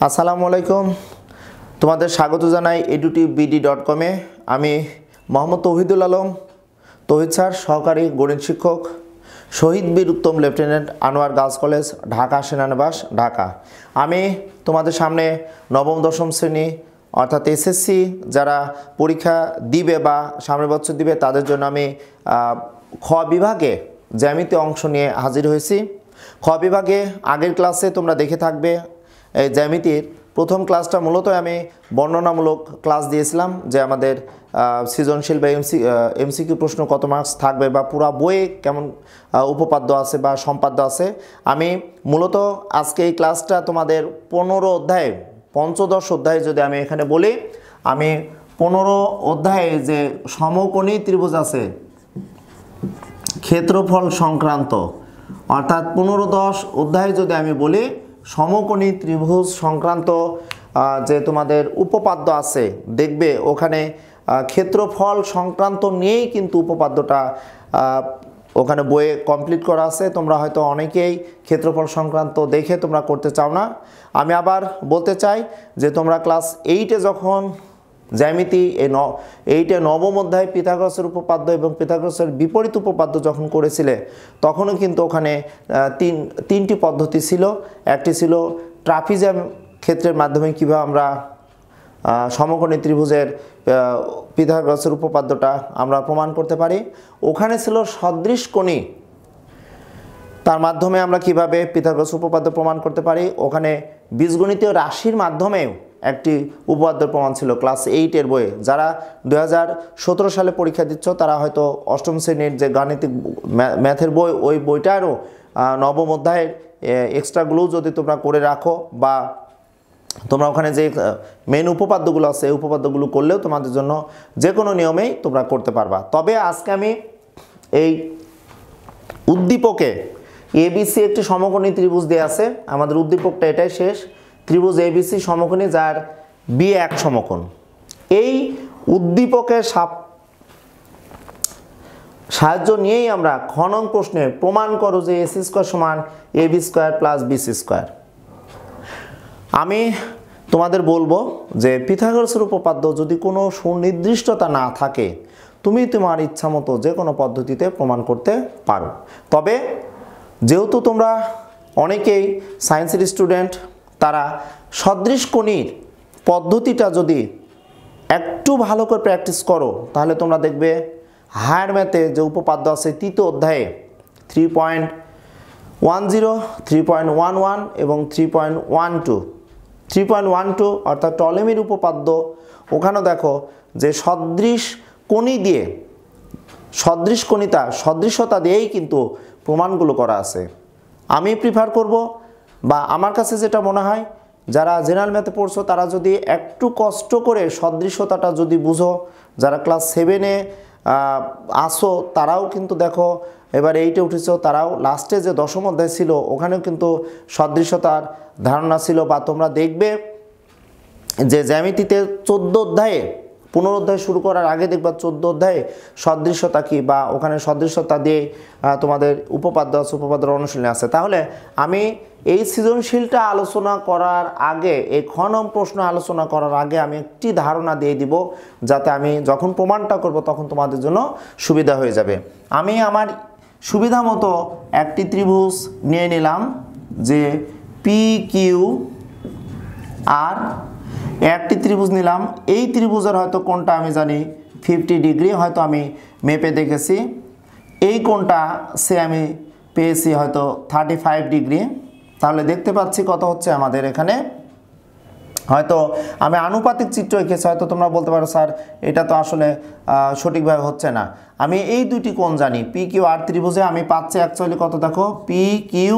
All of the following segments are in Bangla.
আসসালামু আলাইকুম। তোমাদের স্বাগত জানাই edutubebd.com-এ। আমি মোহাম্মদ তৌহিদুল আলম, তৌহিদ স্যার, সহকারী গণিত শিক্ষক, Shaheed Bir Uttam lieutenant Anwar girls college, Dhaka সেনানিবাস, ঢাকা। আমি তোমাদের সামনে নবম দশম শ্রেণী অর্থাৎ এসএসসি যারা পরীক্ষা দিবে বা সামনের বছর দিবে তাদের জন্য আমি খ বিভাগে জ্যামিতি অংশ নিয়ে হাজির হয়েছি। খ বিভাগে আগের ক্লাসে তোমরা দেখে থাকবে এই জ্যামিতির প্রথম ক্লাসটা মূলত আমি বর্ণনামূলক ক্লাস দিয়েছিলাম যে আমাদের সৃজনশীল বা এমসিকিউ প্রশ্ন কত মার্কস থাকবে বা পুরা বইয়ে কেমন উপপাদ্য আছে বা সম্পাদ্য আছে। আমি মূলত আজকে এই ক্লাসটা তোমাদের 15 অধ্যায়ে পঞ্চদশ অধ্যায়ে যদি আমি এখানে বলি, আমি 15 অধ্যায়ে যে সমকোণী ত্রিভুজ আছে ক্ষেত্রফল সংক্রান্ত অর্থাৎ 15-10 অধ্যায়ে যদি আমি বলি সমকোণী ত্রিভুজ সংক্রান্ত যে তোমাদের উপপাদ্য আছে দেখবে ওখানে ক্ষেত্রফল সংক্রান্ত নিয়েই কিন্তু উপপাদ্যটা ওখানে বইয়ে কমপ্লিট করা আছে। তোমরা হয়তো অনেকেই ক্ষেত্রফল সংক্রান্ত দেখে তোমরা করতে চাও না। আমি আবার বলতে চাই যে তোমরা ক্লাস 8-এ যখন জ্যামিতি এইটে নবম অধ্যায় পিথাগোরাসের উপপাদ্য এবং পিথাগোরাসের বিপরীত উপপাদ্য যখন করেছিলে তখনও কিন্তু ওখানে তিনটি পদ্ধতি ছিল। একটি ছিল ট্রাপিজিয়াম ক্ষেত্রের মাধ্যমে কীভাবে আমরা সমকোণী ত্রিভুজের পিথাগোরাসের উপপাদ্যটা আমরা প্রমাণ করতে পারি। ওখানে ছিল সদৃশকোণী, তার মাধ্যমে আমরা কিভাবে পিথাগোরাস উপপাদ্য প্রমাণ করতে পারি। ওখানে বীজগণিতীয় রাশির মাধ্যমেও একটি উপপাদ্যের প্রমাণ ছিল ক্লাস 8-এর বইয়ে। যারা 2017 সালে পরীক্ষা দিচ্ছ তারা হয়তো অষ্টম শ্রেণীর যে গাণিতিক ম্যাথের বই ওই বইটারও নবম অধ্যায়ের এক্সট্রাগুলো যদি তোমরা করে রাখো বা তোমরা ওখানে যে মেন উপপাদ্যগুলো আছে এই উপপাদ্যগুলো করলেও তোমাদের জন্য যে কোনো নিয়মেই তোমরা করতে পারবা। তবে আজকে আমি এই উদ্দীপকে এবিসি একটি সমকোণী ত্রিভুজ দেয়া আছে, আমাদের উদ্দীপকটা এটাই শেষ। ত্রিভুজ এবিসি সমকোণী যার বি এক সমকোণ। এই উদ্দীপকের সাহায্য নিয়েই আমরা খ নং প্রশ্নে প্রমাণ করো যে এসি স্কোয়ার সমান AB square plus BC square. আমি তোমাদের বলবো যে পিথাগোরাসের উপপাদ্য যদি কোনো সুনির্দিষ্টতা না থাকে তুমি তোমার ইচ্ছা মতো যে কোনো পদ্ধতিতে প্রমাণ করতে পারো। তবে যেহেতু তোমরা অনেকেই সায়েন্সের স্টুডেন্ট, তারা সদৃশকোণীর পদ্ধতিটা যদি একটু ভালো করে প্র্যাকটিস করো তাহলে তোমরা দেখবে হায়ার ম্যাথে যে উপপাদ্য আছে তৃতীয় অধ্যায়ে 3.10, 3.11 এবং 3.12 অর্থাৎ টলেমির উপপাদ্য। ওখানেও দেখো যে সদৃশতা দিয়েই কিন্তু প্রমাণগুলো করা আছে। আমি প্রিফার করব বা আমার কাছে যেটা মনে হয় যারা জেনারেল ম্যাথে পড়ছো তারা যদি একটু কষ্ট করে সদৃশতাটা যদি বুঝো, যারা ক্লাস 7-এ আসো তারাও কিন্তু দেখো এবার 8-এ উঠেছো, তারাও লাস্টে যে দশম অধ্যায় ছিল ওখানেও কিন্তু সদৃশতার ধারণা ছিল। বা তোমরা দেখবে যে জ্যামিতিতে 14 অধ্যায়ে 15 অধ্যায় শুরু করার আগে দেখবা 14 অধ্যায়ে সদৃশতা কি বা ওখানে সদৃশতা দিয়ে তোমাদের উপপাদ্য আছে, উপপাদ্যের অনুশীলনী আছে। তাহলে আমি এই সৃজনশীলটা আলোচনা করার আগে, এই খ নং প্রশ্ন আলোচনা করার আগে আমি একটি ধারণা দিয়ে দিব যাতে আমি যখন প্রমাণটা করব তখন তোমাদের জন্য সুবিধা হয়ে যাবে। আমি আমার সুবিধা মতো একটি ত্রিভুজ নিয়ে নিলাম যে পি কিউ আর একটি ত্রিভুজ নিলাম। এই ত্রিভুজের হয়তো কোণটা আমি জানি 50 ডিগ্রি, হয়তো আমি মেপে দেখেছি। এই কোণটা আমি পেয়েছি হয়তো 35 ডিগ্রি। তাহলে দেখতে পাচ্ছি কত হচ্ছে আমাদের এখানে। হয়তো আমি আনুপাতিক চিত্র এঁকেছি, হয়তো তোমরা বলতে পারো স্যার এটা তো আসলে সঠিকভাবে হচ্ছে না। আমি এই দুটি কোণ জানি, পি কিউ আর ত্রিভুজে আমি পাচ্ছি অ্যাকচুয়ালি কত দেখো, পি কিউ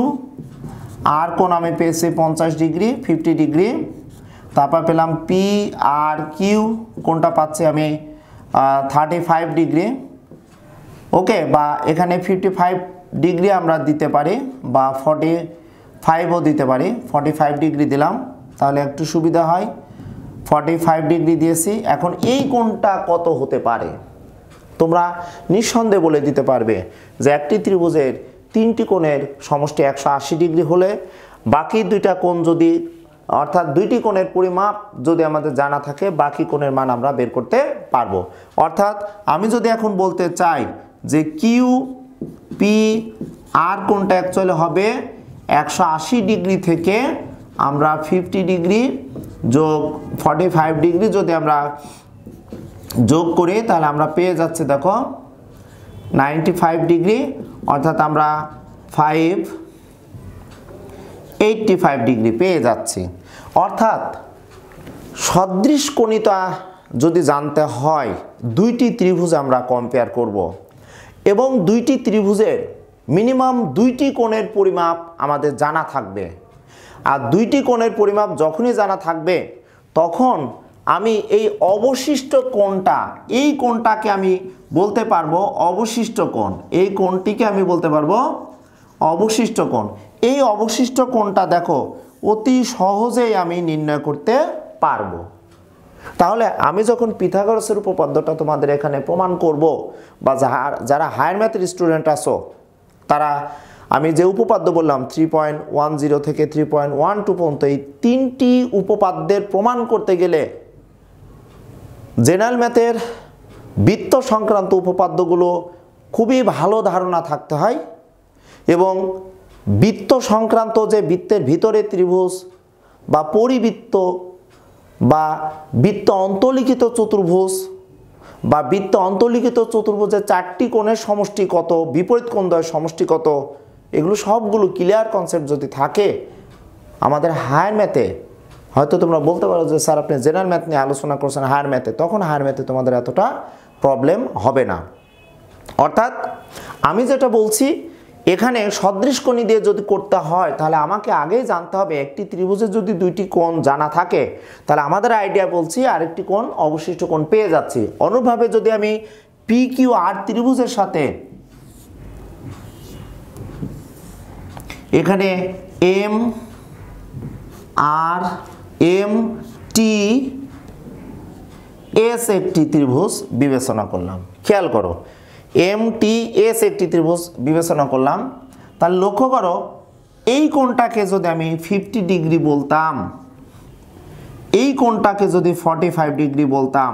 আর কোণ আমি পেয়েছি 50 ডিগ্রি, 50 ডিগ্রি। তারপর পেলাম পি আর কিউ কোণটা পাচ্ছি আমি 35 ডিগ্রি। ওকে, বা এখানে 55 ডিগ্রি আমরা দিতে পারি বা 45ও দিতে পারি। 45 ডিগ্রি দিলাম তাহলে একটু সুবিধা হয়। 45 ডিগ্রি দিয়েছি। এখন এই কোণটা কত হতে পারে তোমরা নিঃসন্দেহে বলে দিতে পারবে যে একটি ত্রিভুজের তিনটি কোণের সমষ্টি 180 ডিগ্রি হলে বাকি দুইটা কোণ যদি অর্থাৎ দুইটি কোণের পরিমাপ যদি আমাদের জানা থাকে বাকি কোণের মান আমরা বের করতে পারবো। অর্থাৎ আমি যদি এখন বলতে চাই যে কিউ পি আর কোণটা অ্যাকচুয়ালি হবে 180 ডিগ্রি থেকে আমরা 50 ডিগ্রি যোগ 45 ডিগ্রি যদি আমরা যোগ করি তাহলে আমরা পেয়ে যাচ্ছে দেখো 95 ডিগ্রি, অর্থাৎ আমরা 585 ডিগ্রি পেয়ে যাচ্ছি। অর্থাৎ সদৃশ কোণিতা যদি জানতে হয় দুইটি ত্রিভুজ আমরা কম্পেয়ার করব এবং দুইটি ত্রিভুজের মিনিমাম দুইটি কোণের পরিমাপ আমাদের জানা থাকবে। আর দুইটি কোণের পরিমাপ যখনই জানা থাকবে তখন আমি এই অবশিষ্ট কোণটা, এই কোণটাকে আমি বলতে পারবো অবশিষ্ট কোণ, এই কোণটিকে আমি বলতে পারবো অবশিষ্ট কোণ। এই অবশিষ্ট কোণটা দেখো অতি সহজেই আমি নির্ণয় করতে পারবো। তাহলে আমি যখন পিথাগোরাসের উপপাদ্যটা তোমাদের এখানে প্রমাণ করব বা যারা হায়ার ম্যাথের স্টুডেন্ট আছো তারা, আমি যে উপপাদ্য বললাম 3.10 থেকে 3.12 পর্যন্ত, এই তিনটি উপপাদ্যের প্রমাণ করতে গেলে জেনারেল ম্যাথের বৃত্ত সংক্রান্ত উপপাদ্যগুলো খুবই ভালো ধারণা থাকতে হয় এবং বৃত্ত সংক্রান্ত যে বৃত্তের ভিতরে ত্রিভুজ বা পরিবৃত্ত বা বৃত্ত অন্তর্লিখিত চতুর্ভুজ বা বৃত্ত অন্তর্লিখিত চতুর্ভুজের চারটি কোণের সমষ্টি কত, বিপরীত কোণদ্বয়ের সমষ্টি কত, এগুলো সবগুলো ক্লিয়ার কনসেপ্ট যদি থাকে আমাদের হায়ার ম্যাথে, হয়তো তোমরা বলতে পারো যে স্যার আপনি জেনারেল ম্যাথ নিয়ে আলোচনা করছেন হায়ার ম্যাথে, তখন হায়ার ম্যাথে তোমাদের এতটা প্রবলেম হবে না। অর্থাৎ আমি যেটা বলছি এখানে সদৃশ কোণী দিয়ে যদি করতে হয় তাহলে আমাকে আগেই জানতে হবে একটি ত্রিভুজে যদি দুইটি কোণ জানা থাকে তাহলে আমাদের আইডিয়া বলছি আরেকটি কোণ অবশিষ্ট কোণ পেয়ে যাচ্ছি। অনুরূপভাবে যদি আমি পি কিউ আর ত্রিভুজের সাথে এখানে এম আর এম টি এস একটি ত্রিভুজ বিবেচনা করলাম, খেয়াল করো এম টি এস একটি ত্রিভুজ বিবেচনা করলাম, তাহলে লক্ষ্য করো এই কোণটাকে যদি আমি 50 ডিগ্রি বলতাম, এই কোণটাকে যদি 45 ডিগ্রি বলতাম,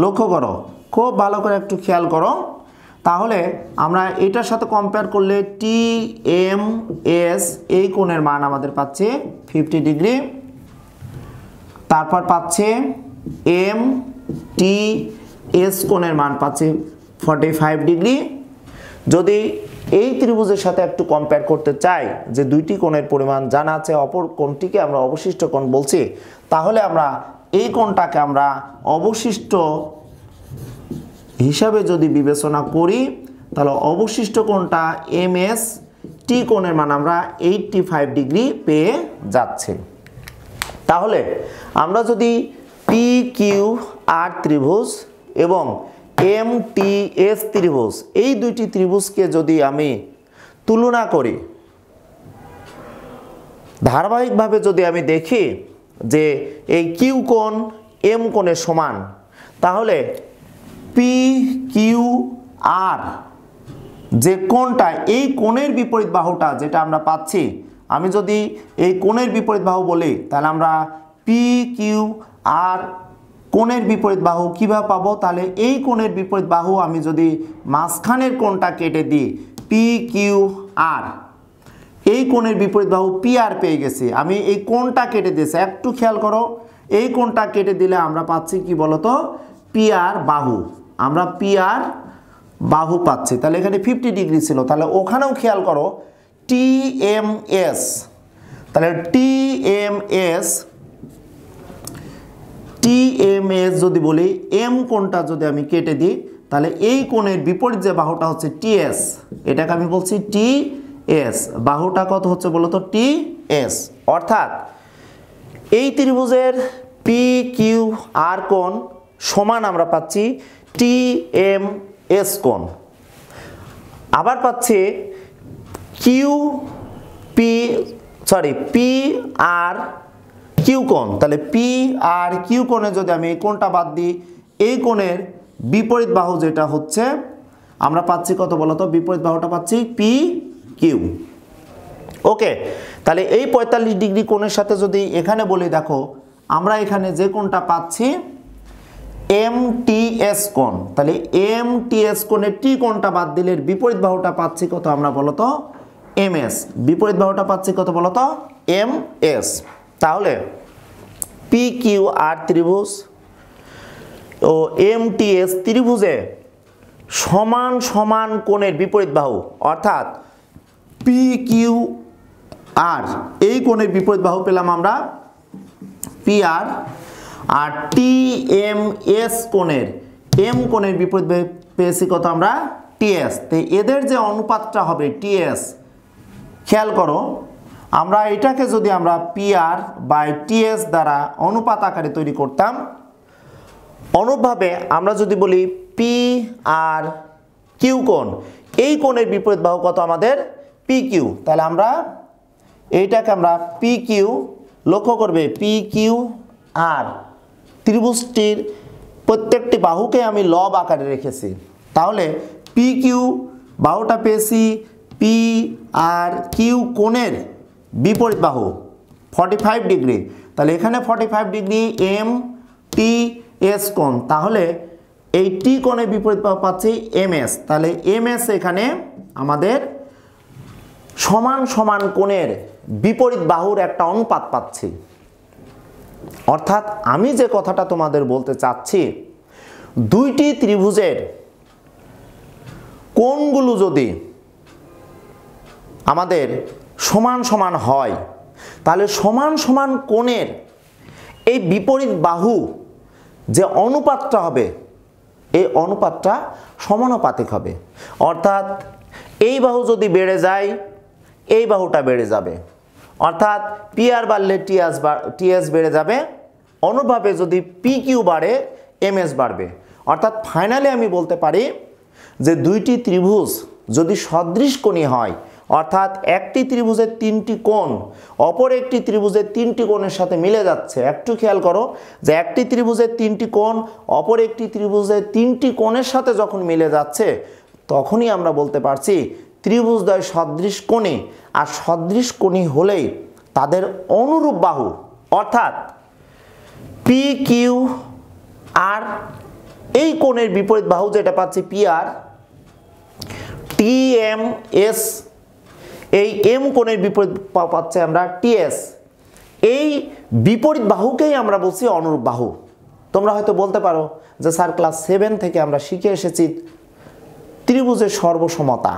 লক্ষ্য করো খুব ভালো করে একটু খেয়াল করো, তাহলে আমরা এটার সাথে কম্পেয়ার করলে টি এম এস এই কোণের মান আমাদের পাচ্ছে 50 ডিগ্রি, তারপর পাচ্ছে এম টি এস কোণের মান পাচ্ছে 45 ডিগ্রি। যদি এই ত্রিভুজের সাথে একটু কম্পেয়ার করতে চাই যে দুইটি কোণের পরিমাণ জানা আছে, অপর কোণটিকে আমরা অবশিষ্ট কোণ বলছি, তাহলে আমরা এই কোণটাকে আমরা অবশিষ্ট হিসাবে যদি বিবেচনা করি তাহলে অবশিষ্ট কোণটা এম এস টি কোণের মান আমরা 85 ডিগ্রি পেয়ে যাচ্ছে। তাহলে আমরা যদি পি কিউ আর ত্রিভুজ এবং এম টি এস ত্রিভুজ এই দুইটি ত্রিভুজকে যদি আমি তুলনা করি, ধারাবাহিকভাবে যদি আমি দেখি যে এই কিউ কোণ এম কোণের সমান, তাহলে পি কিউ আর যে কোণটা, এই কোণের বিপরীত বাহুটা যেটা আমরা পাচ্ছি, আমি যদি এই কোণের বিপরীত বাহু বলি তাহলে আমরা পি কিউ আর কোণের বিপরীত বাহু কিভাবে পাবো, তাহলে এই কোণের বিপরীত বাহু আমি যদি মাঝখানের কোণটা কেটে দিই পি কিউ আর, এই কোণের বিপরীত বাহু পি আর পেয়ে গেছি, আমি এই কোণটা কেটে দিয়েছি, একটু খেয়াল করো এই কোণটা কেটে দিলে আমরা পাচ্ছি কি বলতো পি আর বাহু, আমরা পি আর বাহু পাচ্ছি। তাহলে এখানে 50 ডিগ্রি ছিল, তাহলে ওখানেও খেয়াল করো টি এম এস, তাহলে টি এম এস যদি বলি এম কোণটা যদি আমি কেটে দিই তাহলে এই কোণের বিপরীত যে বাহুটা হচ্ছে টি এস, এটাকে আমি বলছি টি এস, বাহুটা কত হচ্ছে বলতো টি এস। অর্থাৎ এই ত্রিভুজের পি কিউ আর কোণ সমান আমরা পাচ্ছি টি এম এস কোণ, আবার পাচ্ছি পি আর কিউ কোণ, তাহলে পি আর কিউ কোণে যদি আমি এই কোণটা বাদ দিই, এই কোণের বিপরীত বাহু যেটা হচ্ছে আমরা পাচ্ছি কত বলতো, বিপরীত বাহুটা পাচ্ছি পি কিউ। ওকে, তাহলে এই 45 ডিগ্রি কোণের সাথে যদি এখানে বলি, দেখো আমরা এখানে যে কোণটা পাচ্ছি MTS কোণ, তাহলে MTS কোণের টি কোণটা বাদ দিলে বিপরীত বাহুটা পাচ্ছি কত আমরা বলো তো MS, বিপরীত বাহুটা পাচ্ছি কত বলো তো MS। তাহলে PQR ত্রিভুজ ও MTS ত্রিভুজে সমান সমান কোণের বিপরীত বাহু, অর্থাৎ PQR এই কোণের বিপরীত বাহু পেলাম আমরা PR, আর TMS কোণের M কোণের বিপরীত বাহু পেয়েছি কত আমরা TS। তো এদের যে অনুপাতটা হবে TS, খেয়াল করো আমরা এটাকে যদি আমরা PR বাই TS দ্বারা অনুপাত আকারে তৈরি করতাম, অনুরূপভাবে আমরা যদি বলি PRQ কোণ, এই কোণের বিপরীত বাহু কত আমাদের PQ, তাহলে আমরা এইটাকে আমরা PQ, লক্ষ্য করবে PQR ত্রিভুজটির প্রত্যেকটি বাহুকে আমি লব আকারে রেখেছি, তাহলে PQ বাহুটা পেয়েছি PRQ কোণের বিপরীত বাহু 45 ডিগ্রি, তাহলে এখানে 45 ডিগ্রি MTS কোণ, তাহলে এই টি কোণের বিপরীত বাহু পাচ্ছি MS, তাহলে MS এখানে আমাদের সমান সমান কোণের বিপরীত বাহুর একটা অনুপাত পাচ্ছি। অর্থাৎ আমি যে কথাটা তোমাদের বলতে চাচ্ছি, দুইটি ত্রিভুজের কোণগুলো যদি আমাদের সমান সমান হয়, তাহলে সমান সমান কোণের এই বিপরীত বাহু যে অনুপাতটা হবে, এই অনুপাতটা সমানুপাতিক হবে। অর্থাৎ এই বাহু যদি বেড়ে যায়, এই বাহুটা বেড়ে যাবে, অর্থাৎ PR বাড়লে TS বেড়ে যাবে, অনুভাবে যদি PQ বাড়ে MS বাড়বে। অর্থাৎ ফাইনালি আমি বলতে পারি যে দুইটি ত্রিভুজ যদি সদৃশকোণী হয়, অর্থাৎ একটি ত্রিভুজের তিনটি কোণ অপর একটি ত্রিভুজের তিনটি কোণের সাথে মিলে যাচ্ছে। একটু খেয়াল করো যে একটি ত্রিভুজের তিনটি কোণ অপর একটি ত্রিভুজের তিনটি কোণের সাথে যখন মিলে যাচ্ছে, তখনই আমরা বলতে পারছি ত্রিভুজদ্বয় সদৃশকোণী, আর সদৃশকোণী হলেই তাদের অনুরূপ বাহু, অর্থাৎ PQR এই কোণের বিপরীত বাহু যেটা পাচ্ছি PR, TMS এই M কোণের বিপরীত পাচ্ছে আমরা TS, এই বিপরীত বাহুকেই আমরা বলছি অনুরূপ বাহু। তোমরা হয়তো বলতে পারো যে স্যার ক্লাস 7 থেকে আমরা শিখে এসেছি ত্রিভুজের সর্বসমতা।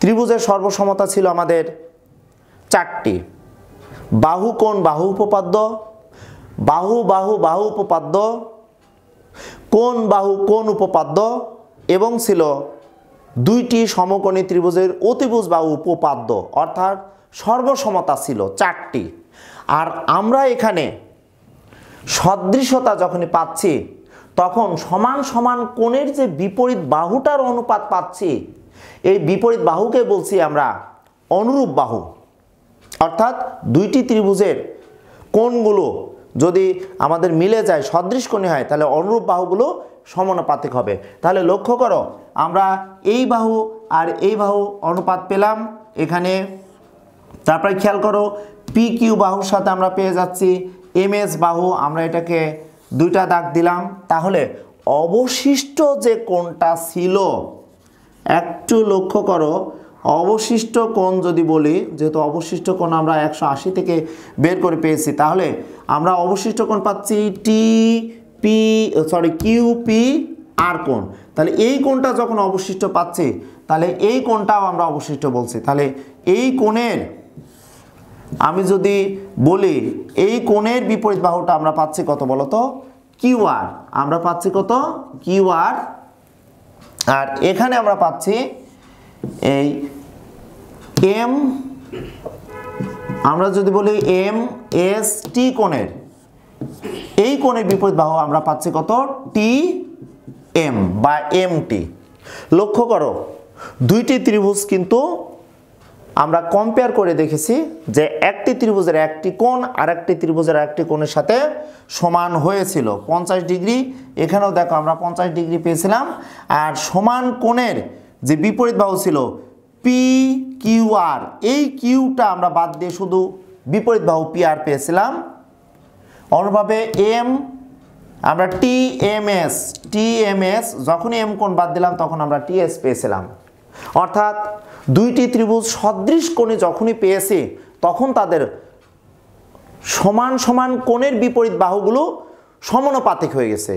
ত্রিভুজের সর্বসমতা ছিল আমাদের চারটি: বাহু কোণ বাহু উপপাদ্য, বাহু বাহু বাহু উপপাদ্য, কোণ বাহু কোণ উপপাদ্য, এবং ছিল দুইটি সমকোণী ত্রিভুজের অতিভুজ বাহু উপপাদ্য, অর্থাৎ সর্বসমতা ছিল চারটি। আর আমরা এখানে সদৃশতা যখনই পাচ্ছি, তখন সমান সমান কোণের যে বিপরীত বাহুটার অনুপাত পাচ্ছি, এই বিপরীত বাহুকে বলছি আমরা অনুরূপ বাহু। অর্থাৎ দুইটি ত্রিভুজের কোণগুলো যদি আমাদের মিলে যায়, সদৃশকোণী হয়, তাহলে অনুরূপ বাহুগুলো সমানুপাতিক হবে। তাহলে লক্ষ্য করো আমরা এই বাহু আর এই বাহু অনুপাত পেলাম এখানে। তারপরে খেয়াল করো PQ বাহুর সাথে আমরা পেয়ে যাচ্ছি MS বাহু, আমরা এটাকে দুইটা দাগ দিলাম। তাহলে অবশিষ্ট যে কোণটা ছিল, একটু লক্ষ্য করো, অবশিষ্ট কোণ যদি বলি, যেহেতু অবশিষ্ট কোণ আমরা 180 থেকে বের করে পেয়েছি, তাহলে আমরা অবশিষ্ট কোণ পাচ্ছি QPR কোণ। তাহলে এই কোণটা যখন অবশিষ্ট পাচ্ছি, তাহলে এই কোণটাও আমরা অবশিষ্ট বলছি। তাহলে এই কোণের আমি যদি বলি, এই কোণের বিপরীত বাহুটা আমরা পাচ্ছি কত বলতো QR, আমরা পাচ্ছি কত QR, আর এখানে আমরা পাচ্ছি এই M, আমরা যদি বলি MST কোণের এই কোণের বিপরীত বাহু আমরা পাচ্ছি কত TM বা MT। লক্ষ্য করো দুইটি ত্রিভুজ কিন্তু আমরা কম্পেয়ার করে দেখেছি যে একটি ত্রিভুজের একটি কোণ আর একটি ত্রিভুজের একটি কোণের সাথে সমান হয়েছিল 50 ডিগ্রি। এখানেও দেখো আমরা 50 ডিগ্রি পেয়েছিলাম। আর সমান কোণের যে বিপরীত বাহু ছিল পি কিউ আর, এই কিউটা আমরা বাদ দিয়ে শুধু বিপরীত বাহু পি আর পেয়েছিলাম। অনুরূপভাবে এম আমরা টি এম এস, যখনই এম কোণ বাদ দিলাম তখন আমরা টি এস পেয়েছিলাম। অর্থাৎ দুইটি ত্রিভুজ সদৃশ কোণে যখনই পেয়েছি তখন তাদের সমান সমান কোণের বিপরীত বাহুগুলো সমানুপাতিক হয়ে গেছে।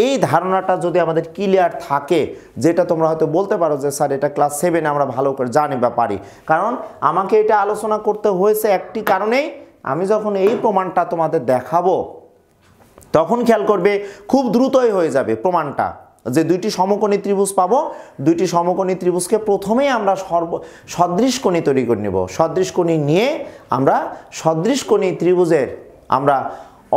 এই ধারণাটা যদি আমাদের ক্লিয়ার থাকে, যেটা তোমরা হয়তো বলতে পারো যে স্যার এটা ক্লাস 7-এ আমরা ভালো করে জানি বা পারি, কারণ আমাকে এটা আলোচনা করতে হয়েছে একটি কারণেই, আমি যখন এই প্রমাণটা তোমাদের দেখাবো তখন খেয়াল করবে খুব দ্রুতই হয়ে যাবে প্রমাণটা, যে দুইটি সমকোণী ত্রিভুজ পাবো, দুইটি সমকোণী ত্রিভুজকে প্রথমেই আমরা সদৃশকোণী তৈরি করে নেব। সদৃশকোণী নিয়ে আমরা সদৃশকোণী ত্রিভুজের আমরা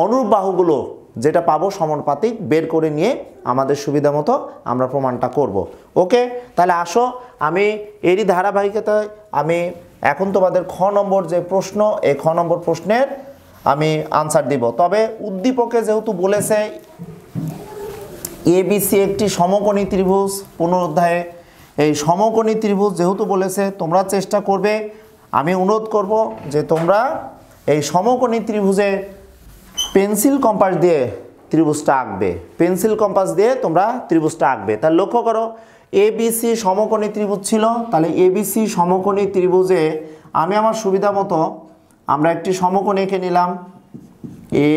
অনুরূপ বাহুগুলো যেটা পাবো সমানুপাতিক বের করে নিয়ে আমাদের সুবিধা মতো আমরা প্রমাণটা করব। ওকে, তাহলে আসো আমি এরই ধারাবাহিকতায় আমি এখন তোমাদের খ নম্বর যে প্রশ্ন, এই খ নম্বর প্রশ্নের আমি আনসার দিব। তবে উদ্দীপকে যেহেতু বলেছে এবিসি একটি সমকোণী ত্রিভুজ, পুনরুদ্ধায়ে এই সমকোণী ত্রিভুজ যেহেতু বলেছে, তোমরা চেষ্টা করবে, আমি অনুরোধ করব যে তোমরা এই সমকোণী ত্রিভুজে পেন্সিল কম্পাস দিয়ে ত্রিভুজটা আঁকবে, পেন্সিল কম্পাস দিয়ে তোমরা ত্রিভুজটা আঁকবে। তাহলে লক্ষ্য করো এবিসি সমকোণী ত্রিভুজ ছিল, তাহলে এবিসি সমকোণী ত্রিভুজে আমি আমার সুবিধা মতো আমরা একটি সমকোণ এঁকে নিলাম এ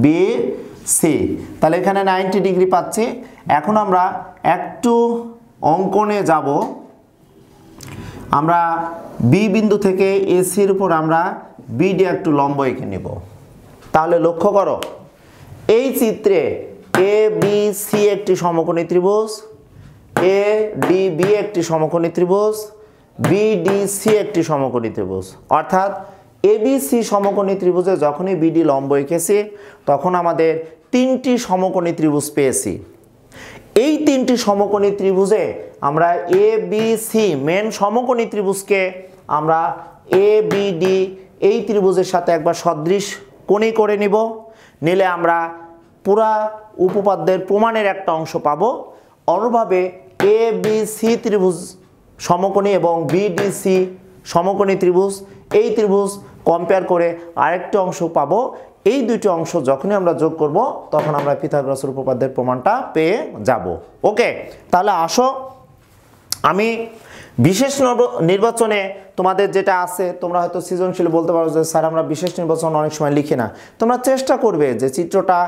বি সি, তাহলে এখানে 90 ডিগ্রি পাচ্ছি। এখন আমরা একটু অঙ্কনে যাব, আমরা বি বিন্দু থেকে এসির উপর আমরা বিডি একটু লম্ব এঁকে নেব। তাহলে লক্ষ্য করো এই চিত্রে এ বি সি একটি সমকোণী ত্রিভুজ, এ ডি বি একটি সমকোণী ত্রিভুজ, বি ডি সি একটি সমকোণী ত্রিভুজ। অর্থাৎ এবিসি সমকোণী ত্রিভুজে যখনই বিডি লম্ব এঁকেছি তখন আমাদের তিনটি সমকোণী ত্রিভুজ পেয়েছি। এই তিনটি সমকোণী ত্রিভুজে আমরা এ বি সি মেন সমকোণী ত্রিভুজকে আমরা এ বি ডি এই ত্রিভুজের সাথে একবার সদৃশ কোণী করে নিব, নিলে আমরা পুরা উপপাদ্যের প্রমাণের একটা অংশ পাবো। অনুরূপভাবে এ বি সি ত্রিভুজ সমকোণী এবং বিডিসি সমকোণী ত্রিভুজ, এই ত্রিভুজ কম্পেয়ার করে আরেকটি অংশ পাবো। এই দুইটি অংশ যখনই আমরা যোগ করব তখন আমরা পিথাগোরাসের উপপাদ্যের প্রমাণটা পেয়ে যাব। ওকে, তাহলে আসো আমি বিশেষ নির্বাচনে তোমাদের যেটা আছে, তোমরা হয়তো সৃজনশীল বলতে পারো যে স্যার আমরা বিশেষ নির্বাচন অনেক সময় লিখি না। তোমরা চেষ্টা করবে যে চিত্রটা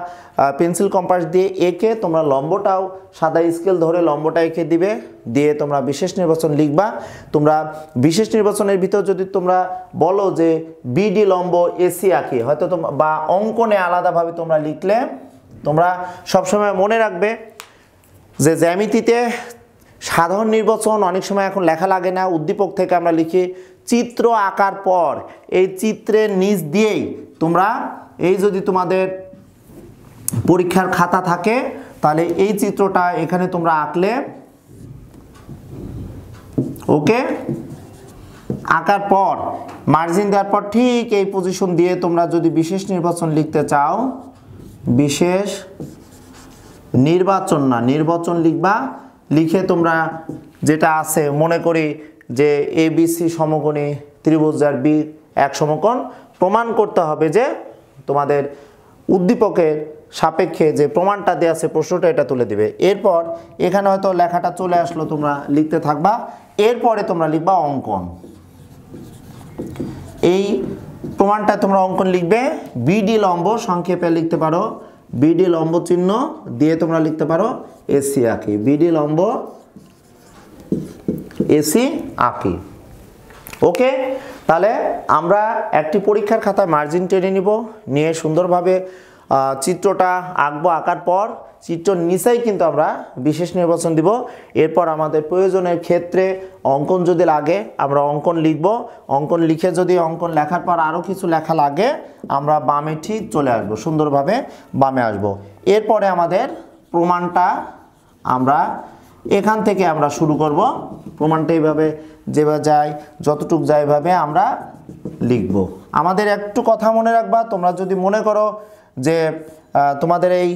পেন্সিল কম্পাস দিয়ে এঁকে তোমরা লম্বটাও সাদা স্কেল ধরে লম্বটা এঁকে দিবে, দিয়ে তোমরা বিশেষ নির্বাচন লিখবা। তোমরা বিশেষ নির্বাচনের ভিতর যদি তোমরা বলো যে বিডি লম্ব এসি আঁকি, হয়তো বা অঙ্কনে আলাদাভাবে তোমরা লিখলে, তোমরা সবসময় মনে রাখবে যে জ্যামিতিতে সাধারণ নির্বাচন অনেক সময় এখন লেখা লাগে না, উদ্দীপক থেকে আমরা লিখি। চিত্র আঁকার পর এই চিত্রের নিচ দিয়েই তোমরা এই যদি তোমাদের পরীক্ষার খাতা থাকে তাহলে এই চিত্রটা এখানে তোমরা আঁকলে, ওকে, আঁকার পর মার্জিন দেওয়ার পর ঠিক এই পজিশন দিয়ে তোমরা যদি বিশেষ নির্বাচন লিখতে চাও, বিশেষ নির্বাচন না নির্বাচন লিখবা। লিখে তোমরা যেটা আছে মনে করি যে এ বি সি সমকোণী ত্রিভুজ যার বি এক সমকোণ, প্রমাণ করতে হবে যে তোমাদের উদ্দীপকের সাপেক্ষে যে প্রমাণটা দেওয়া আছে প্রশ্নটা এটা তুলে দিবে। এরপর এখানে হয়তো লেখাটা চলে আসলো, তোমরা লিখতে থাকবা। এরপরে তোমরা লিখবা অঙ্কন, এই প্রমাণটা তোমরা অঙ্কন লিখবে। বিডি লম্ব সংক্ষেপে লিখতে পারো, বিডি লম্ব চিহ্ন দিয়ে তোমরা লিখতে পারো এসি আঁকি, বিডি লম্ব এসি আঁকি। ওকে, তাহলে আমরা একটি পরীক্ষার খাতায় মার্জিন টেনে নিব, নিয়ে সুন্দরভাবে চিত্রটা আঁকবো। আঁকার পর চিত্র নিচেই কিন্তু আমরা বিশেষ নির্বাচন দিব। এরপর আমাদের প্রয়োজনের ক্ষেত্রে অঙ্কন যদি লাগে আমরা অঙ্কন লিখব। অঙ্কন লিখে যদি অঙ্কন লেখার পর আরও কিছু লেখা লাগে আমরা বামে ঠিক চলে আসব, সুন্দরভাবে বামে আসব। এরপরে আমাদের প্রমাণটা আমরা এখান থেকে আমরা শুরু করব। প্রমাণটা এইভাবে যেভাবে যায়, যতটুক যায় এভাবে আমরা লিখব। আমাদের একটু কথা মনে রাখবা, তোমরা যদি মনে করো যে তোমাদের এই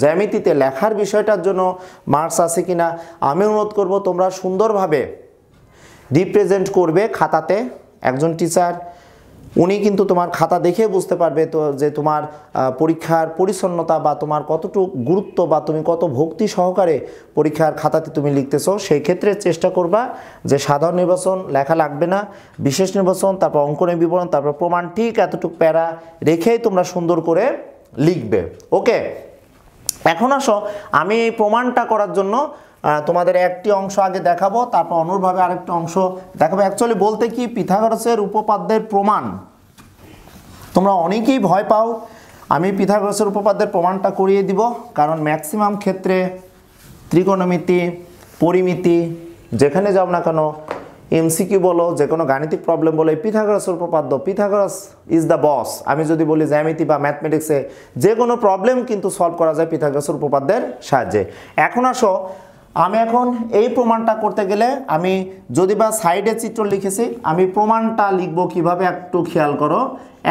জ্যামিতিতে লেখার বিষয়টার জন্য মার্কস আছে কিনা, আমি অনুরোধ করব তোমরা সুন্দরভাবে রিপ্রেজেন্ট করবে খাতাতে। একজন টিচার উনি কিন্তু তোমার খাতা দেখে বুঝতে পারবে তো যে তোমার পরীক্ষার পরিচ্ছন্নতা বা তোমার কতটুকু গুরুত্ব বা তুমি কত ভক্তি সহকারে পরীক্ষার খাতাতে তুমি লিখতেছো। সেই ক্ষেত্রে চেষ্টা করবা যে সাধারণ নির্বাচন লেখা লাগবে না, বিশেষ নির্বাচন, তারপর অঙ্কনের বিবরণ, তারপর প্রমাণ, ঠিক এতটুকু প্যারা রেখেই তোমরা সুন্দর করে লিখবে। ওকে, এখন আসো আমি এই প্রমাণটা করার জন্য তোমাদের একটি অংশ আগে দেখাবো, তারপর অনুরূপভাবে আরেকটি অংশ দেখাবো। অ্যাকচুয়ালি বলতে কি, পিথাগোরাসের উপপাদ্যের প্রমাণ তোমরা অনেকেই ভয় পাও। আমি পিথাগোরাসের উপপাদ্যের প্রমাণটা করিয়ে দিব, কারণ ম্যাক্সিমাম ক্ষেত্রে ত্রিকোণমিতি, পরিমিতি যেখানে যাও না কেন, এমসিকিউ বলো, যে কোনো গাণিতিক প্রবলেম বলো, পিথাগোরাসের উপপাদ্য, পিথাগোরাস ইজ দ্য বস। আমি যদি বলি জ্যামিতি বা ম্যাথমেটিক্সে যে কোনো প্রবলেম কিন্তু সলভ করা যায় পিথাগোরাসের উপপাদ্যের সাহায্যে। এখন আসো, আমি এখন এই প্রমাণটা করতে গেলে আমি যদি বা সাইডে চিত্র লিখেছি, আমি প্রমাণটা লিখবো কিভাবে একটু খেয়াল করো।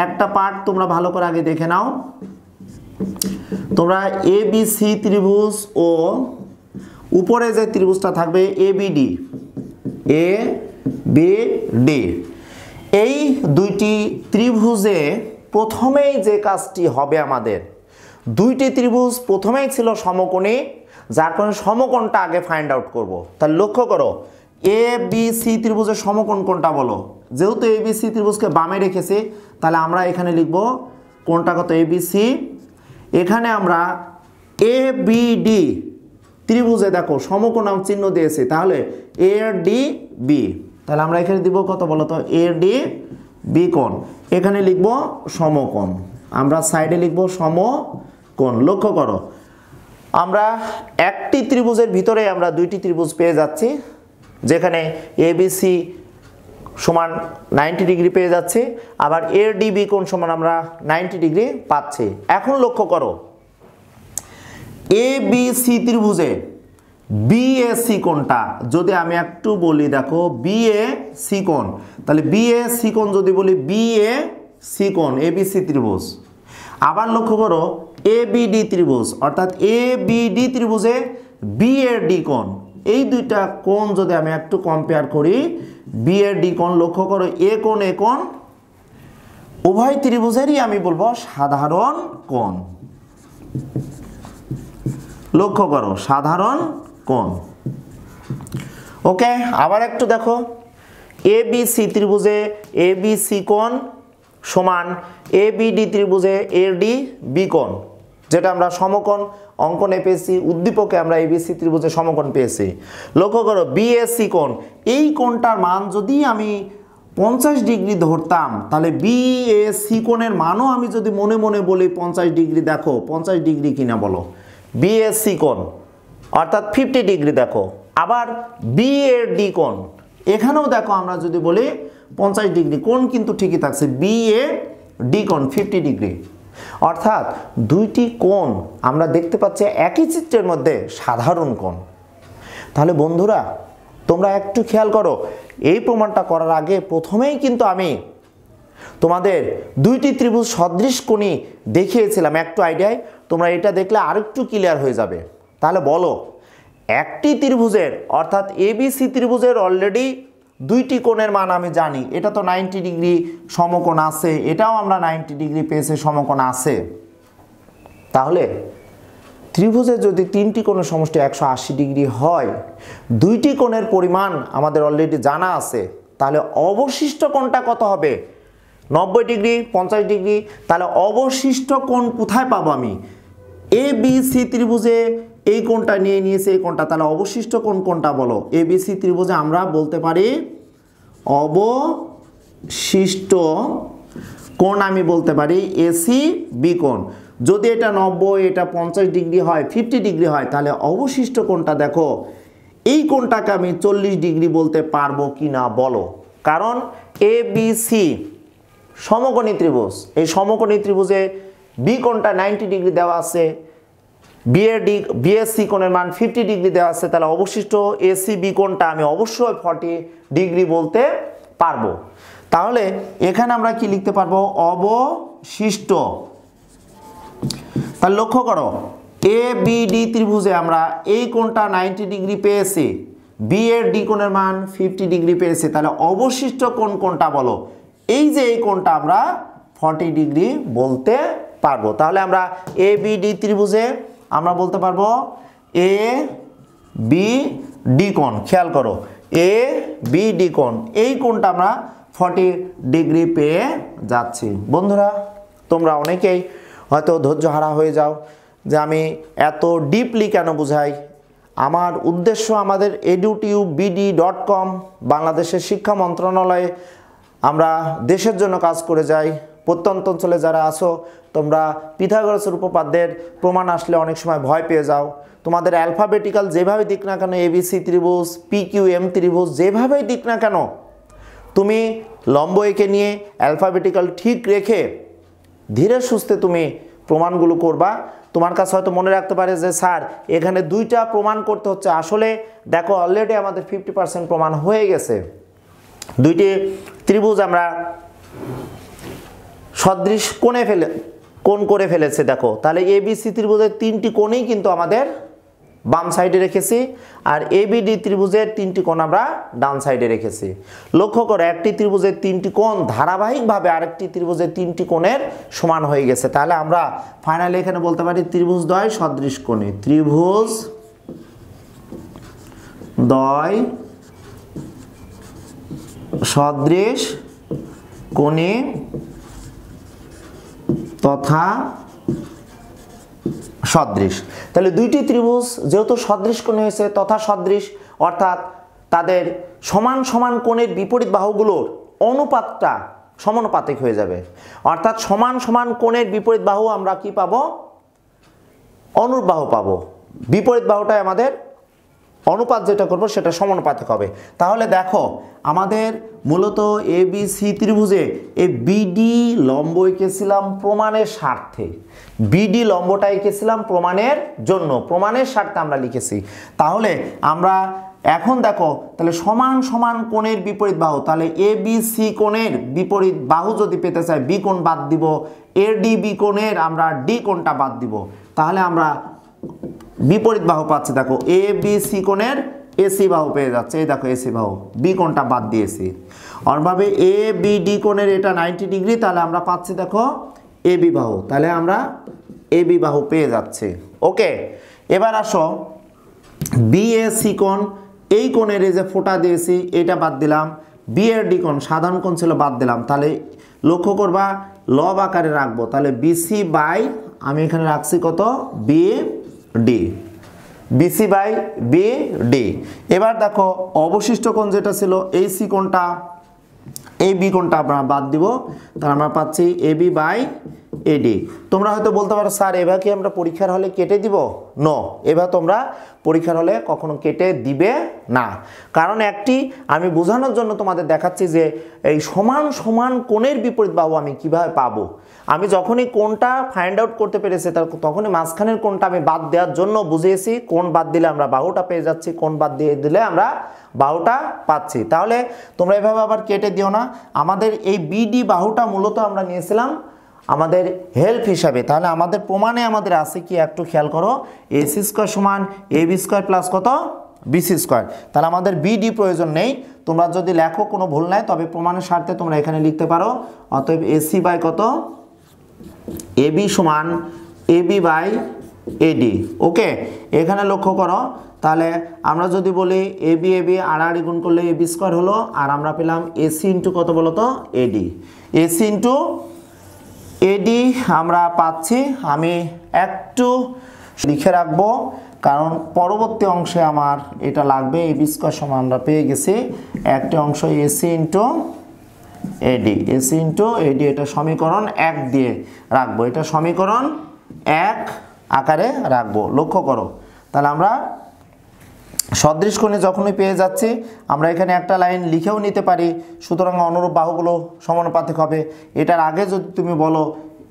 একটা পার্ট তোমরা ভালো করে আগে দেখে নাও। তোমরা এ বি সি ত্রিভুজ ও উপরে যে ত্রিভুজটা থাকবে এ বি ডি, এ বি ডি, এই দুইটি ত্রিভুজে প্রথমেই যে কাজটি হবে আমাদের, দুইটি ত্রিভুজ প্রথমেই ছিল সমকোণী, যার কারণে সমকোণটা আগে ফাইন্ড আউট করব। তাহলে লক্ষ্য করো, এ বি সি ত্রিভুজের সমকোণ কোনটা বলো। যেহেতু এ বি সি ত্রিভুজকে বামে রেখেছি, তাহলে আমরা এখানে লিখব কোনটা কত, এ বি সি। এখানে আমরা এ বি ডি ত্রিভুজে দেখো সমকোণ চিহ্ন দিয়েছি, তাহলে এ ডি বি, তাহলে আমরা এখানে দিব কত বলো তো, এ ডি বি কোণ। এখানে লিখব সমকোণ, আমরা সাইডে লিখব সমকোণ। লক্ষ্য করো, আমরা একটি ত্রিভুজের ভিতরে আমরা দুইটি ত্রিভুজ পেয়ে যাচ্ছি, যেখানে এ বি সি সমান 90 ডিগ্রি পেয়ে যাচ্ছে, আবার এ ডি বি কোণ সমান আমরা 90 ডিগ্রি পাচ্ছি। এখন লক্ষ্য করো, এ বি সি ত্রিভুজে বি এ সি কোণটা যদি আমি একটু বলি, দেখো বি এ সি কোণ, তাহলে বি এ সি কোণ যদি বলি, বি এ সি কোণ এ বি সি ত্রিভুজ। আবার লক্ষ্য করো, এ বি ডি ত্রিভুজ, অর্থাৎ এ বি ডি ত্রিভুজে বি এ ডি কোণ, এই দুইটা কোণ যদি আমি একটু কম্পেয়ার করি, বি এ ডি কোণ, লক্ষ্য করো এ কোণ এ কোণ উভয় ত্রিভুজেরই আমি বলবো সাধারণ কোণ। লক্ষ্য করো, সাধারণ কোণ। ওকে, আবার একটু দেখো, এ বি সি ত্রিভুজে এ বি সি কোণ সমান এ বি ডি ত্রিভুজে এ ডি বি কোণ, যেটা আমরা সমকোণ অঙ্কনে পেয়েছি, উদ্দীপকে আমরা এ বি সি ত্রিভুজে সমকোণ পেয়েছি। লক্ষ্য করো, বি এ সি কোণ, এই কোণটার মান যদি আমি 50 ডিগ্রি ধরতাম, তাহলে বি এ সি কোণের মানও আমি যদি মনে মনে বলি 50 ডিগ্রি, দেখো 50 ডিগ্রি কিনা বলো, বি এ সি কোণ অর্থাৎ 50 ডিগ্রি। দেখো আবার বি এ ডি কোণ, এখানেও দেখো আমরা যদি বলি 50 ডিগ্রি, কোণ কিন্তু ঠিকই থাকছে, বি এ ডি কোণ 50 ডিগ্রি। অর্থাৎ দুইটি কোণ আমরা দেখতে পাচ্ছি একই চিত্রের মধ্যে সাধারণ কোণ। তাহলে বন্ধুরা তোমরা একটু খেয়াল করো, এই প্রমাণটা করার আগে প্রথমেই কিন্তু আমি তোমাদের দুইটি ত্রিভুজ সদৃশ কোণই দেখিয়েছিলাম একটু আইডিয়ায়। তোমরা এটা দেখলে আরেকটু ক্লিয়ার হয়ে যাবে। তাহলে বলো, একটি ত্রিভুজের অর্থাৎ এবিসি ত্রিভুজের অলরেডি দুইটি কোণের মান আমি জানি, এটা তো 90 ডিগ্রি সমকোণ আছে, এটাও আমরা 90 ডিগ্রি পেয়েছে সমকোণ আছে। তাহলে ত্রিভুজের যদি তিনটি কোণের সমষ্টি 180 ডিগ্রি হয়, দুইটি কোণের পরিমাণ আমাদের অলরেডি জানা আছে, তাহলে অবশিষ্ট কোণটা কত হবে? 90 ডিগ্রি, 50 ডিগ্রি। তাহলে অবশিষ্ট কোণ কোথায় পাবো আমি? এ বি সি ত্রিভুজে এই কোণটা নিয়ে নিয়েছে, এই কোণটা, তাহলে অবশিষ্ট কোণ কোনটা বলো? এ বি সি ত্রিভুজে আমরা বলতে পারি অবশিষ্ট কোণ আমি বলতে পারি এসি বি কোণ। যদি এটা 90, এটা 50 ডিগ্রি হয়, 50 ডিগ্রি হয়, তাহলে অবশিষ্ট কোণটা দেখো, এই কোণটাকে আমি 40 ডিগ্রি বলতে পারবো কি না বলো? কারণ এ বি সি সমকোণী ত্রিভুজ, এই সমকোণী ত্রিভুজে বি কোণটা 90 ডিগ্রি দেওয়া আছে, বিএসসি কোণের মান 50 ডিগ্রি দেওয়া আছে, তাহলে অবশিষ্ট এসি বি কোণটা আমি অবশ্যই 40 ডিগ্রি বলতে পারবো। তাহলে এখানে আমরা কি লিখতে পারবো? অবশিষ্ট। তাহলে লক্ষ্য করো, এ বি ডি ত্রিভুজে আমরা এই কোণটা 90 ডিগ্রি পেয়েছি, বি এর ডি কোণের মান 50 ডিগ্রি পেয়েছে, তাহলে অবশিষ্ট কোণ কোনটা বলো? এই যে এই কোণটা আমরা 40 ডিগ্রি বলতে পারবো। তাহলে আমরা এ বি ডি ত্রিভুজে আমরা বলতে পারবো এ বি ডি কোণ। খেয়াল করো, এ বি ডি কোণ, এই কোণটা আমরা 40 ডিগ্রি পেয়ে যাচ্ছি। বন্ধুরা, তোমরা অনেকেই হয়তো ধৈর্য হারা হয়ে যাও যে আমি এত ডিপলি কেন বুঝাই। আমার উদ্দেশ্য, আমাদের edutubebd.com বাংলাদেশের শিক্ষা মন্ত্রণালয়ে আমরা দেশের জন্য কাজ করে যাই। প্রত্যন্ত অঞ্চলে যারা আসো, তোমরা পিথাগোরাসের উপপাদ্যের প্রমাণ আসলে অনেক সময় ভয় পেয়ে যাও। তোমাদের অ্যালফাবেটিক্যাল যেভাবে দিক না কেন, এবিসি ত্রিভুজ, পিকিউএম ত্রিভুজ যেভাবেই দিক না কেন, তুমি লম্ব এঁকে নিয়ে অ্যালফাবেটিক্যাল ঠিক রেখে ধীরে সুস্থে তুমি প্রমাণগুলো করবা। তোমার কাছে হয়তো মনে রাখতে পারে যে স্যার এখানে দুইটা প্রমাণ করতে হচ্ছে। আসলে দেখো, অলরেডি আমাদের 50% প্রমাণ হয়ে গেছে। দুইটি ত্রিভুজ আমরা সদৃশ কোণ করে ফেলেছে। দেখো, তাহলে এবিসি ত্রিভুজের 3টি কোণই কিন্তু আমাদের বাম সাইডে রেখেছি, আর এবিডি ত্রিভুজের 3টি কোণ আমরা ডান সাইডে রেখেছি। লক্ষ্য করো, একটি ত্রিভুজের 3টি কোণ ধারাবাহিকভাবে আরেকটি ত্রিভুজের 3টি কোণের সমান হয়ে গেছে। তাহলে আমরা ফাইনালি এখানে বলতে পারি ত্রিভুজ দ্বয় সদৃশ কোণী। ত্রিভুজ দ্বয় সদৃশ কোণী তথা সদৃশ। তাহলে দুইটি ত্রিভুজ যেহেতু সদৃশ কোণ হয়েছে তথা সদৃশ, অর্থাৎ তাদের সমান সমান কোণের বিপরীত বাহুগুলোর অনুপাতটা সমানুপাতিক হয়ে যাবে। অর্থাৎ সমান সমান কোণের বিপরীত বাহু আমরা কি পাবো? অনুরূপ বাহু পাবো। বিপরীত বাহুটাই আমাদের অনুপাত যেটা করব সেটা সমানুপাতিক হবে। তাহলে দেখো, আমাদের মূলত এ বি সি ত্রিভুজে এই বিডি লম্ব এঁকেছিলাম প্রমাণের স্বার্থে। বিডি লম্বটা এঁকেছিলাম প্রমাণের জন্য, প্রমাণের স্বার্থে আমরা লিখেছি। তাহলে আমরা এখন দেখো, তাহলে সমান সমান কোণের বিপরীত বাহু, তাহলে এ বি সি কোণের বিপরীত বাহু যদি পেতে চাই, বি কোণ বাদ দিব, এ ডি বি কোণের আমরা ডি কোণটা বাদ দিব। তাহলে আমরা বিপরীত বাহু পাচ্ছি। দেখো, এ বি সি কোণের এসি বাহু পেয়ে যাচ্ছে। এই দেখো এসি বাহু, বি কোণটা বাদ দিয়েছি। অন্যভাবে এ বি ডি কোণের এটা 90 ডিগ্রি, তাহলে আমরা পাচ্ছি দেখো এ বি বাহু। তাহলে আমরা এ বি বাহু পেয়ে যাচ্ছি। ওকে, এবার আসো বি এ সি কোণ, এই কোণের এই যে ফোঁটা দিয়েছি এটা বাদ দিলাম। বি এর ডি কোণ সাধারণ কোণ ছিল, বাদ দিলাম। তাহলে লক্ষ্য করবা লব আকারে রাখবো। তাহলে বিসি বাই আমি এখানে রাখছি কত? B D, BC by B D. এবার দেখো অবশিষ্ট কোণ যেটা ছিল এই সি কোণটা, এই বি কোণটা আমরা বাদ দিব। তাহলে আমরা পাচ্ছি এ বি বাই এডি। তোমরা হয়তো বলতে পারো স্যার এবার কি আমরা পরীক্ষার হলে কেটে দিব? নো, এবার তোমরা পরীক্ষার হলে কখনো কেটে দিবে না। কারণ একটি আমি বোঝানোর জন্য তোমাদের দেখাচ্ছি যে এই সমান সমান কোণের বিপরীত বাহু আমি কিভাবে পাবো। আমি যখনই কোণটা ফাইন্ড আউট করতে পেরেছি তখনই মাঝখানের কোণটা আমি বাদ দেওয়ার জন্য বুঝিয়েছি। কোণ বাদ দিলে আমরা বাহুটা পেয়ে যাচ্ছি, কোণ বাদ দিয়ে দিলে আমরা বাহুটা পাচ্ছি। তাহলে তোমরা এভাবে আবার কেটে দিও না। আমাদের এই বিডি বাহুটা মূলত আমরা নিয়েছিলাম আমাদের হেল্প হিসাবে। তাহলে আমাদের প্রমাণে আমাদের আছে কি একটু খেয়াল করো, এসি স্কোয়ার সমান এ বি স্কোয়ার প্লাস কত? BC square. তাহলে আমাদের বিডি প্রয়োজন নেই। তোমরা যদি লেখো কোনো ভুল নাই, তবে প্রমাণের স্বার্থে তোমরা এখানে লিখতে পারো। অতএব এসি বাই কত? এ বি সমান এ বি বাই এডি। ওকে, এখানে লক্ষ্য করো, তাহলে আমরা যদি বলি এ বি আড়াআড়ি গুণ করলে এ বি স্কোয়ার হলো, আর আমরা পেলাম এসি ইন্টু কত বলো তো? এডি। এসি ইন্টু এডি আমরা পাচ্ছি। আমি একটু লিখে রাখবো কারণ পরবর্তী অংশে আমার এটা লাগবে। এ বি স্কোয়ার সমান আমরা পেয়ে গেছি একটা অংশ এসি ইন্টু এডি, এসি ইন্টু এডি। এটা সমীকরণ 1 দিয়ে রাখবো, এটা সমীকরণ 1 আকারে রাখবো। লক্ষ্য করো, তাহলে আমরা সদৃশ কোণে যখনই পেয়ে যাচ্ছি আমরা এখানে একটা লাইন লিখেও নিতে পারি। সুতরাং অনুরূপ বাহুগুলো সমানুপাতিক হবে। এটার আগে যদি তুমি বলো,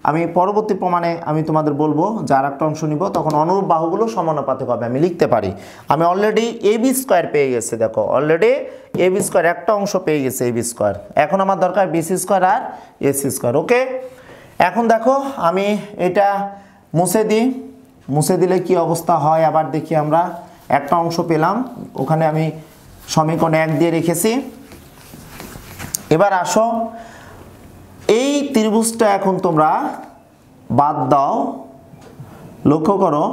আমি পরবর্তী প্রমাণে আমি তোমাদের বলবো যে আর একটা অংশ নিব, তখন অনুরূপ বাহুগুলো সমানুপাতিক হবে, আমি লিখতে পারি। আমি অলরেডি এ বি স্কোয়ার পেয়ে গেছি। দেখো অলরেডি এ বি স্কোয়ার একটা অংশ পেয়ে গেছে, এ বি স্কোয়ার। এখন আমার দরকার বিসি স্কোয়ার আর এসি স্কোয়ার। ওকে, এখন দেখো আমি এটা মুছে দিই। মুছে দিলে কি অবস্থা হয় আবার দেখি। আমরা একটা অংশ পেলাম, ওখানে আমি সমীকরণ 1 দিয়ে রেখেছি। এবার আসো এই ত্রিভুজটা এখন তোমরা বাদ দাও। লক্ষ্য করো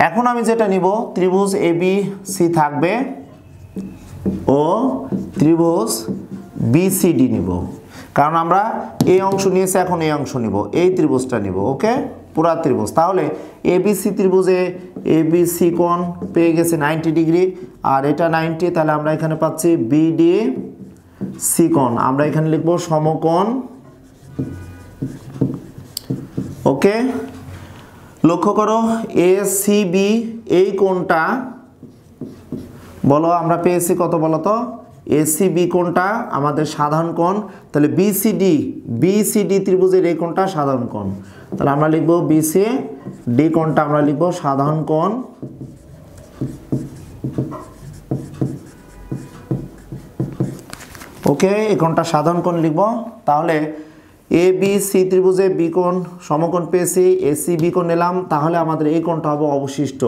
এখন আমি যেটা নিব ত্রিভুজ ABC থাকবে ও ত্রিভুজ BCD নিব, কারণ আমরা এই অংশ নিয়েছি, এখন এই অংশ নিব, এই ত্রিভুজটা নিব। ওকে, পুরা ত্রিভুজ। তাহলে ABC ত্রিভুজে ABC কোণ পেয়ে গেছে 90 ডিগ্রি, আর এটা 90, তাহলে আমরা এখানে পাচ্ছি BDC কোণ, আমরা এখানে লিখব সমকোণ। ওকে, লক্ষ্য করো ACB এই কোণটা বলো আমরা পেয়েছি কত বলো তো, ACB কোণটা আমাদের সাধারণ কোণ, তাহলে BCD ত্রিভুজের এই কোণটা সাধারণ কোণ, তাহলে আমরা লিখব BCD কোণটা আমরা লিখব সাধারণ কোণ। ওকে, এই কোণটা সাধারণ কোণ লিখব। তাহলে ABC ত্রিভুজে B কোণ সমকোণ পেয়েছি, ACB কোণ নিলাম, তাহলে আমাদের এই কোণটা হবে অবশিষ্ট।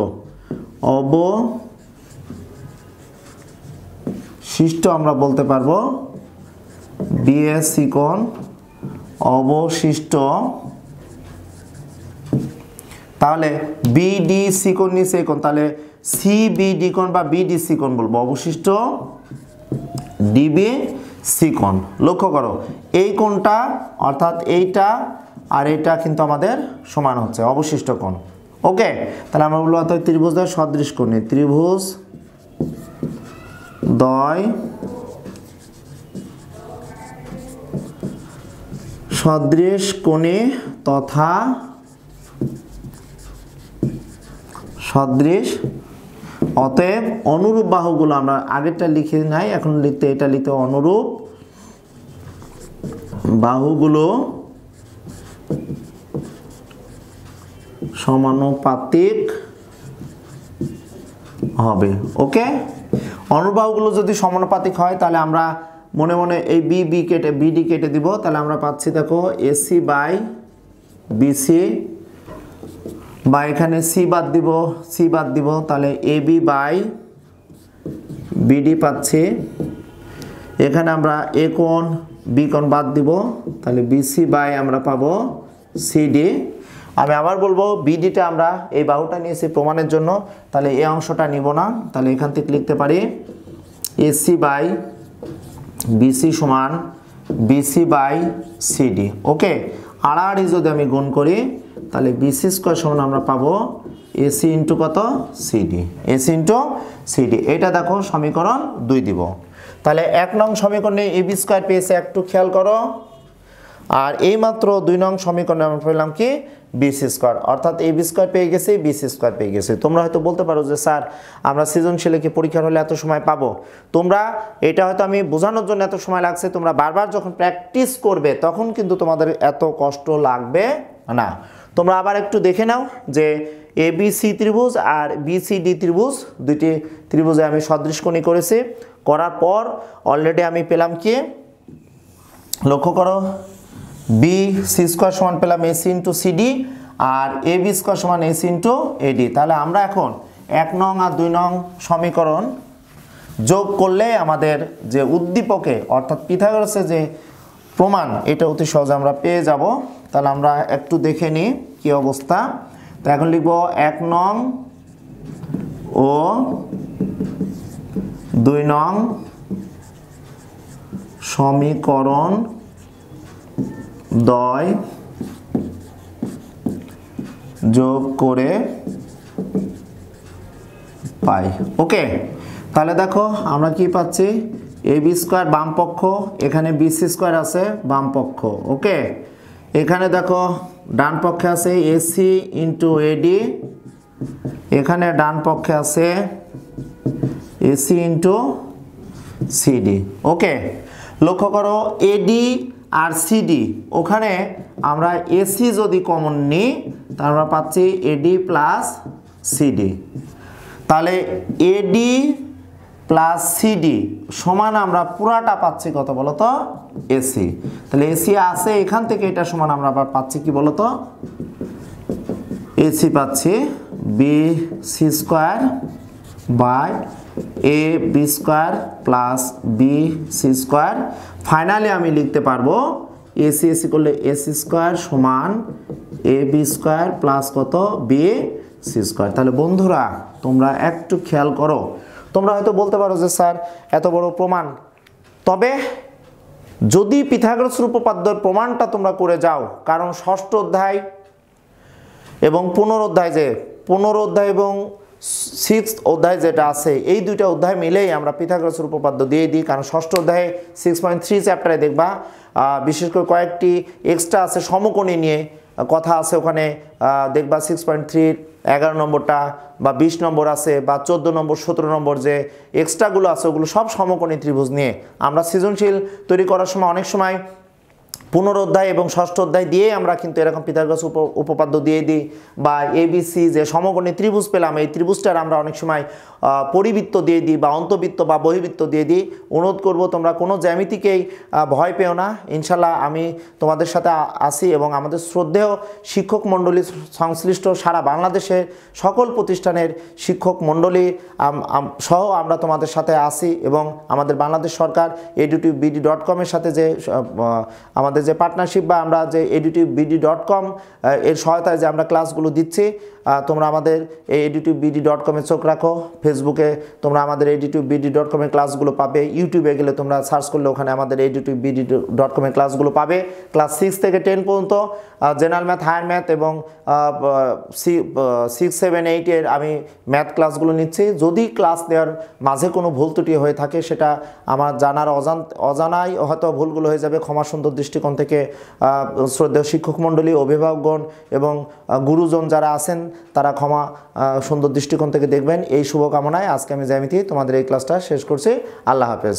আমরা বলতে পারবো BSC কোণ অবশিষ্ট। তাহলে BDC কোণ নিচে কোণ, তাহলে CBD কোণ বা BDC কোণ বলবো, অবশিষ্ট DBC কোণ। লক্ষ্য করো এই কোণটা অর্থাৎ এইটা আর এইটা কিন্তু আমাদের সমান হচ্ছে, অবশিষ্ট কোণ। ওকে, তাহলে আমরা বলবো অর্থাৎ ত্রিভুজদ্বয় সদৃশ কোণে, ত্রিভুজ দ্বয় সদৃশ কোণে তথা সদৃশ, অতএব অনুরূপ বাহুগুলো, আমরা আগেরটা লিখে নাই, এখন লিখতে এটা লিখতে অনুরূপ বাহুগুলো সমানুপাতিক হবে। ওকে, অনুরূপ বাহুগুলো যদি সমানুপাতিক হয় তাহলে আমরা মনে মনে এই BD কেটে দিব, তাহলে আমরা পাচ্ছি দেখো AC বাই BC, বা এখানে C বাদ দিব, তাহলে AB বাই BD পাচ্ছি। এখানে আমরা A কোণ B কোণ বাদ দিব, তাহলে BC বাই আমরা পাবো CD। আমি আবার বলবো BDটা আমরা এই বাহুটা নিয়েছি প্রমাণের জন্য, তাহলে এই অংশটা নিব না, তাহলে এখান থেকে লিখতে পারি AC বাই BC সমান BC বাই CD। ওকে, আড়াআড়ি যদি আমি গুণ করি তাহলে BC স্কয়ার সমান আমরা পাবো AC ইন্টু কত CD, AC ইন্টু CD। এটা দেখো সমীকরণ 2 দিব। তাহলে 1 নং সমীকরণে AB স্কয়ার পেয়েছে, একটু খেয়াল করো। আর এই মাত্র 2 নং সমীকরণে আমরা পেলাম কি BC স্কয়ার, অর্থাৎ AB স্কয়ার পেয়ে গেছে, BC স্কয়ার পেয়ে গেছে। তোমরা হয়তো বলতে পারো যে স্যার আমরা সৃজনশীলে কি পরীক্ষার হলে এত সময় পাবো? তোমরা এটা হয়তো আমি বোঝানোর জন্য এত সময় লাগছে, তোমরা বারবার যখন প্র্যাকটিস করবে তখন কিন্তু তোমাদের এত কষ্ট লাগবে না। তোমরা আবার একটু দেখে নাও যে ABC ত্রিভুজ আর BCD ত্রিভুজ, দুইটি ত্রিভুজে আমি সদৃশকোণী করেছি, করার পর অলরেডি আমি পেলাম কি, লক্ষ্য করো BC স্কয়ার সমান পেলাম AC ইন্টু CD, আর AB স্কয়ার সমান AC ইন্টু AD। তাহলে আমরা এখন 1 নং আর 2 নং সমীকরণ যোগ করলে আমাদের যে উদ্দীপকে অর্থাৎ পিথাগোরাসের যে প্রমাণ, এটা অতি সহজে আমরা পেয়ে যাব। তাহলে আমরা একটু দেখে নিই কি অবস্থা। তো এখন লিখব 1 নং ও 2 নং সমীকরণ দ্বয় যোগ করে পাই। ওকে, তাহলে দেখো আমরা কি পাচ্ছি, AB স্কয়ার বাম পক্ষ, এখানে BC স্কয়ার আছে বাম পক্ষ। ওকে, এখানে দেখো ডান পক্ষে আছে AC ইন্টু AD, এখানে ডান পক্ষে আছে AC ইন্টু CD। ওকে, লক্ষ্য করো AD আর CD, ওখানে আমরা AC যদি কমন নিই তাহলে আমরা পাচ্ছি AD প্লাস CD। তাহলে AD প্লাস CD সমান আমরা পুরাটা পাচ্ছি কত বলো তো AC। তাহলে AC আছে এখান থেকে, এটা সমান আমরা আবার পাচ্ছি কি বলো তো AC পাচ্ছি B C square by A B square plus B C square. Finally আমি লিখতে পারবো এসি এসি করলে এসি স্কোয়ার সমান এ বি স্কোয়ার প্লাস কত বি সি স্কোয়ার। তাহলে বন্ধুরা তোমরা একটু খেয়াল করো, তোমরা হয়তো বলতে পারো যে স্যার এত বড় প্রমাণ, তবে যদি পিথাগোরাসের উপপাদ্যের প্রমাণটা তোমরা করে যাও, কারণ ষষ্ঠ অধ্যায় এবং 15 অধ্যায়, যে 15 অধ্যায় এবং 6th অধ্যায় যেটা আছে, এই দুইটা অধ্যায় মিলেই আমরা পিথাগোরাসের উপপাদ্য দিয়ে দিই। কারণ ষষ্ঠ অধ্যায়ে 6.3 চ্যাপ্টারে দেখবা বিশেষ করে কয়েকটি এক্সট্রা আছে, সমকোণী নিয়ে কথা আছে ওখানে দেখবা। 6.3 11 নম্বরটা বা 20 নম্বর আছে বা 14 নম্বর 17 নম্বর যে এক্সট্রাগুলো আছে ওগুলো সব সমকোণী ত্রিভুজ নিয়ে। আমরা সৃজনশীল তৈরি করার সময় অনেক সময় 15 অধ্যায় এবং ষষ্ঠ অধ্যায় দিয়ে আমরা কিন্তু এরকম পিথাগোরাস উপপাদ্য দিয়ে দিই, বা এবিসি যে সমকোণী ত্রিভুজ পেলাম এই ত্রিভুজটার আমরা অনেক সময় পরিবৃত্ত দিয়ে দিই বা অন্তবৃত্ত বা বহিবৃত্ত দিয়ে দিই। অনুরোধ করব তোমরা কোনো জ্যামিতিকেই ভয় পেও না, ইনশাল্লাহ আমি তোমাদের সাথে আছি এবং আমাদের শ্রদ্ধেয় শিক্ষক মণ্ডলী সংশ্লিষ্ট সারা বাংলাদেশের সকল প্রতিষ্ঠানের শিক্ষক মণ্ডলী সহ আমরা তোমাদের সাথে আছি। এবং আমাদের বাংলাদেশ সরকার edutubebd.com-এর সাথে যে আমাদের যে পার্টনারশিপ বা আমরা যে edutubebd.com এর সহায়তায় যে আমরা ক্লাসগুলো দিচ্ছি, তোমরা আমাদের এই edutubebd.com-এ চোখ রাখো। ফেসবুকে তোমরা আমাদের edutubebd.com-এর ক্লাসগুলো পাবে, ইউটিউবে গেলে তোমরা সার্চ করলে ওখানে আমাদের edutubebd.com-এর ক্লাসগুলো পাবে। ক্লাস 6 থেকে 10 পর্যন্ত জেনারেল ম্যাথ, হায়ার ম্যাথ এবং 6, 7, 8 এর আমি ম্যাথ ক্লাসগুলো নিচ্ছি। যদি ক্লাস নেওয়ার মাঝে কোনো ভুল ত্রুটি হয়ে থাকে সেটা আমার জানার অজানাই হয়তো ভুলগুলো হয়ে যাবে। ক্ষমা সুন্দর দৃষ্টিকোণ থেকে শ্রদ্ধেয় শিক্ষক মণ্ডলী, অভিভাবকগণ এবং গুরুজন যারা আছেন তারা ক্ষমা সুন্দর দৃষ্টিকোণ থেকে দেখবেন। এই শুভকামনায় আজকে আমি জ্যামিতি তোমাদের এই ক্লাসটা শেষ করছি। আল্লাহ হাফেজ।